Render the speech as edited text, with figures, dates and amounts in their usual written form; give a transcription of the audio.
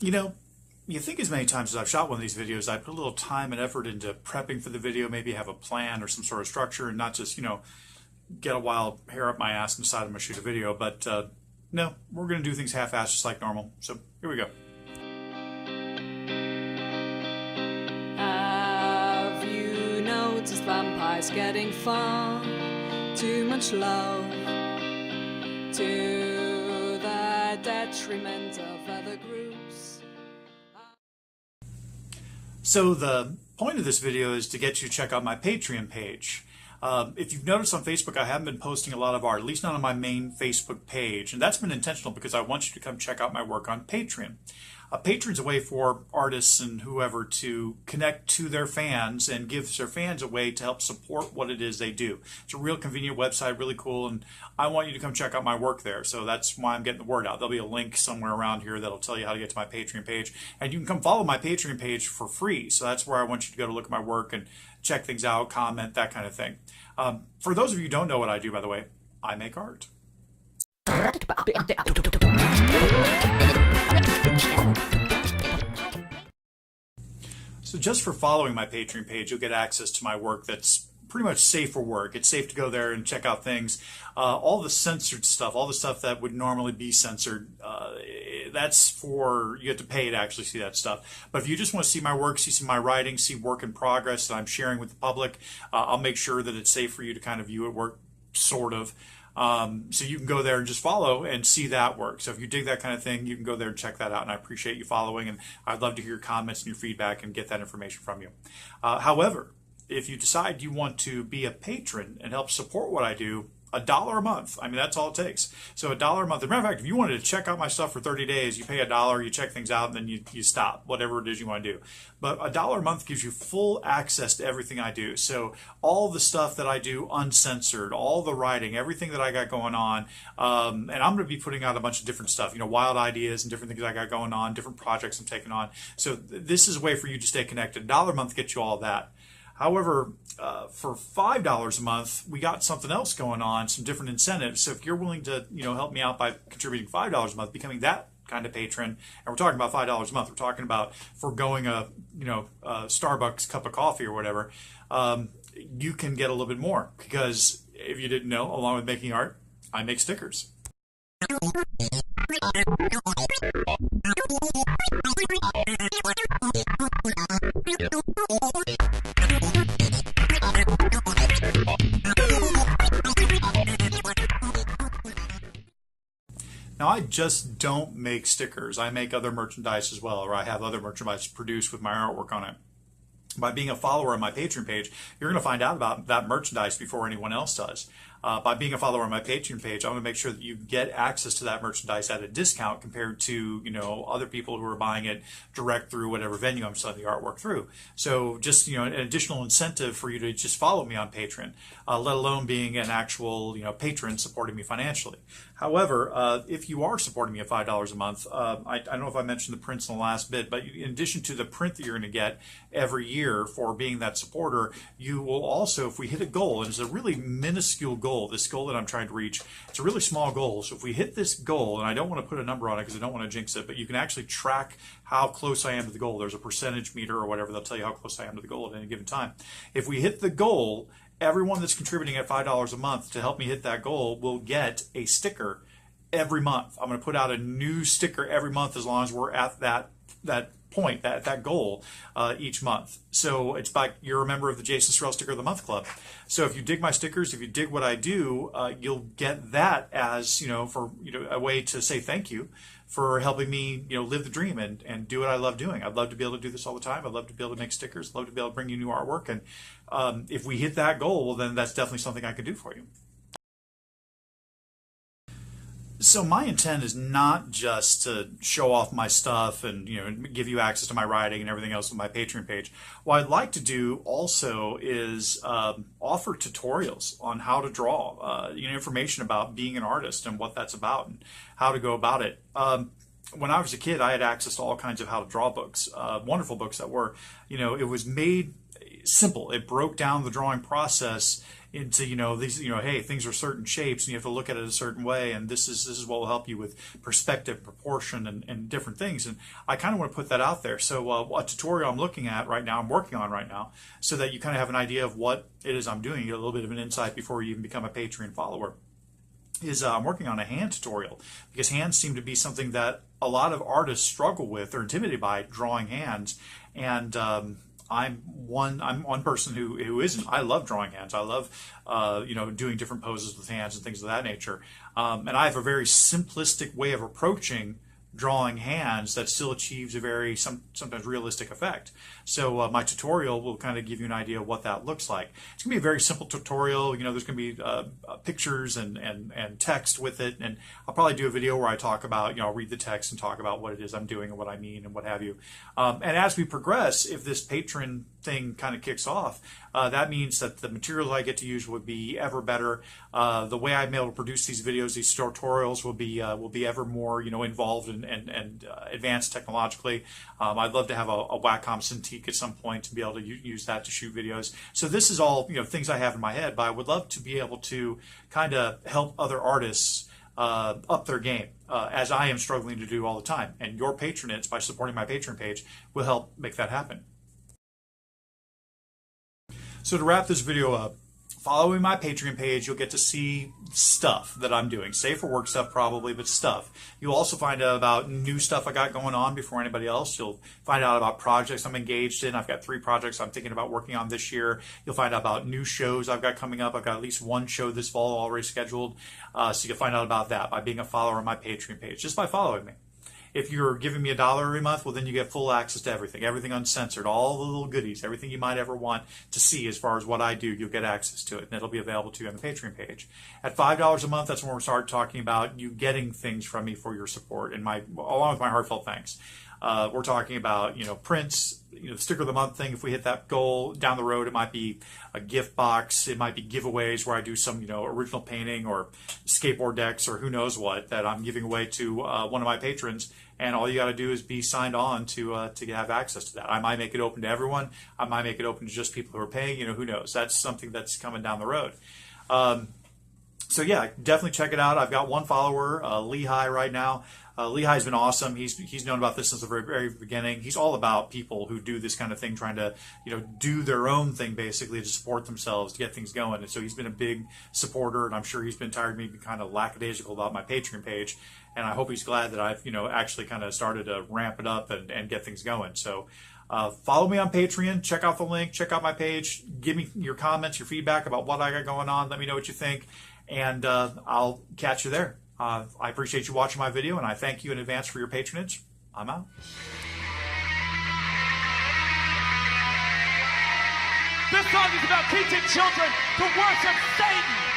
You know, you think as many times as I've shot one of these videos, I put a little time and effort into prepping for the video, maybe have a plan or some sort of structure and not just, get a wild hair up my ass and decide I'm going to shoot a video. But no, we're going to do things half-assed just like normal. So here we go. Have you noticed vampires getting far too much love to the detriment of other groups? So the point of this video is to get you to check out my Patreon page. If you've noticed on Facebook, I haven't been posting a lot of art, at least not on my main Facebook page. And that's been intentional because I want you to come check out my work on Patreon. Patreon's a way for artists and whoever to connect to their fans and give their fans a way to help support what it is they do. It's a real convenient website, really cool, and I want you to come check out my work there. So that's why I'm getting the word out. There'll be a link somewhere around here that'll tell you how to get to my Patreon page. And you can come follow my Patreon page for free. So that's where I want you to go to look at my work and check things out, comment, that kind of thing. For those of you who don't know what I do, by the way, I make art. So just for following my Patreon page, you'll get access to my work that's pretty much safe for work. It's safe to go there and check out things. All the censored stuff, all the stuff that would normally be censored, that's for, you have to pay to actually see that stuff. But if you just want to see my work, see some of my writing, see work in progress that I'm sharing with the public, I'll make sure that it's safe for you to kind of view it work, sort of. So you can go there and just follow and see that work. So if you dig that kind of thing, you can go there and check that out. And I appreciate you following, and I'd love to hear your comments and your feedback and get that information from you. However, if you decide you want to be a patron and help support what I do, $1 a month. I mean, that's all it takes. So $1 a month. As a matter of fact, if you wanted to check out my stuff for 30 days, you pay $1, you check things out, and then you stop, whatever it is you want to do. But $1 a month gives you full access to everything I do. So all the stuff that I do uncensored, all the writing, everything that I got going on, and I'm going to be putting out a bunch of different stuff, wild ideas and different things I got going on, different projects I'm taking on. So this is a way for you to stay connected. $1 a month gets you all that. However, for $5 a month, we got something else going on, some different incentives. So if you're willing to, help me out by contributing $5 a month, becoming that kind of patron, and we're talking about $5 a month, we're talking about foregoing a Starbucks cup of coffee or whatever, you can get a little bit more. Because if you didn't know, along with making art, I make stickers. Now, I just don't make stickers. I make other merchandise as well, or I have other merchandise produced with my artwork on it. By being a follower on my Patreon page, you're going to find out about that merchandise before anyone else does. By being a follower on my Patreon page, I'm going to make sure that you get access to that merchandise at a discount compared to, other people who are buying it direct through whatever venue I'm selling the artwork through. So just, an additional incentive for you to just follow me on Patreon, let alone being an actual, patron supporting me financially. However, if you are supporting me at $5 a month, I don't know if I mentioned the prints in the last bit, but in addition to the print that you're going to get every year for being that supporter, you will also, if we hit a goal, and it's a really minuscule goal, this goal that I'm trying to reach, it's a really small goal. So if we hit this goal, and I don't want to put a number on it because I don't want to jinx it, but you can actually track how close I am to the goal. There's a percentage meter or whatever that'll tell you how close I am to the goal at any given time. If we hit the goal, everyone that's contributing at $5 a month to help me hit that goal will get a sticker every month. I'm going to put out a new sticker every month as long as we're at that point, that goal each month. So it's like you're a member of the Jason Sorrell Sticker of the Month Club. So if you dig my stickers, if you dig what I do, you'll get that as, for a way to say thank you for helping me, live the dream and do what I love doing. I'd love to be able to do this all the time. I'd love to be able to make stickers. I'd love to be able to bring you new artwork. And if we hit that goal, well, then that's definitely something I could do for you. So my intent is not just to show off my stuff and give you access to my writing and everything else on my Patreon page. What I'd like to do also is offer tutorials on how to draw, information about being an artist and what that's about and how to go about it. When I was a kid, I had access to all kinds of how to draw books, wonderful books that were, it was made simple. It broke down the drawing process into, these, hey, things are certain shapes and you have to look at it a certain way, and this is what will help you with perspective, proportion, and different things. And I kind of want to put that out there. So a tutorial I'm looking at right now, I'm working on right now, so that you kind of have an idea of what it is I'm doing. You get a little bit of an insight before you even become a Patreon follower. I'm working on a hand tutorial, because hands seem to be something that a lot of artists struggle with or intimidated by, drawing hands. And I'm one person who isn't. I love drawing hands. I love doing different poses with hands and things of that nature. And I have a very simplistic way of approaching drawing hands that still achieves a very sometimes realistic effect. So my tutorial will kind of give you an idea of what that looks like. It's going to be a very simple tutorial. There's going to be pictures and text with it, and I'll probably do a video where I talk about, I'll read the text and talk about what it is I'm doing and what I mean and what have you. And as we progress, if this patron thing kind of kicks off, that means that the materials I get to use would be ever better. The way I'm able to produce these videos, these tutorials, will be ever more involved and advanced technologically. I'd love to have a Wacom Cintiq at some point to be able to use that to shoot videos. So this is all things I have in my head, but I would love to be able to kind of help other artists up their game, as I am struggling to do all the time. And your patronage, by supporting my Patreon page, will help make that happen. So to wrap this video up, following my Patreon page, you'll get to see stuff that I'm doing. Safe for work stuff probably, but stuff. You'll also find out about new stuff I got going on before anybody else. You'll find out about projects I'm engaged in. I've got 3 projects I'm thinking about working on this year. You'll find out about new shows I've got coming up. I've got at least 1 show this fall already scheduled. So you'll find out about that by being a follower on my Patreon page, just by following me. If you're giving me $1 every month, well, then you get full access to everything uncensored, all the little goodies, everything you might ever want to see as far as what I do, you'll get access to it, and it'll be available to you on the Patreon page. At $5 a month, that's when we'll start talking about you getting things from me for your support, and along with my heartfelt thanks. We're talking about, prints, the sticker of the month thing. If we hit that goal down the road, it might be a gift box. It might be giveaways where I do some, original painting or skateboard decks or who knows what that I'm giving away to one of my patrons. And all you got to do is be signed on to have access to that. I might make it open to everyone. I might make it open to just people who are paying. Who knows? That's something that's coming down the road. So yeah, definitely check it out. I've got 1 follower, Lehigh, right now. Lehigh's been awesome. He's known about this since the very, very beginning. He's all about people who do this kind of thing, trying to do their own thing basically to support themselves, to get things going. And so he's been a big supporter, and I'm sure he's been tired of me being kind of lackadaisical about my Patreon page. And I hope he's glad that I've actually kind of started to ramp it up and get things going. So follow me on Patreon. Check out the link. Check out my page. Give me your comments, your feedback about what I got going on. Let me know what you think, and I'll catch you there. I appreciate you watching my video, and I thank you in advance for your patronage. I'm out. This song is about teaching children to worship Satan.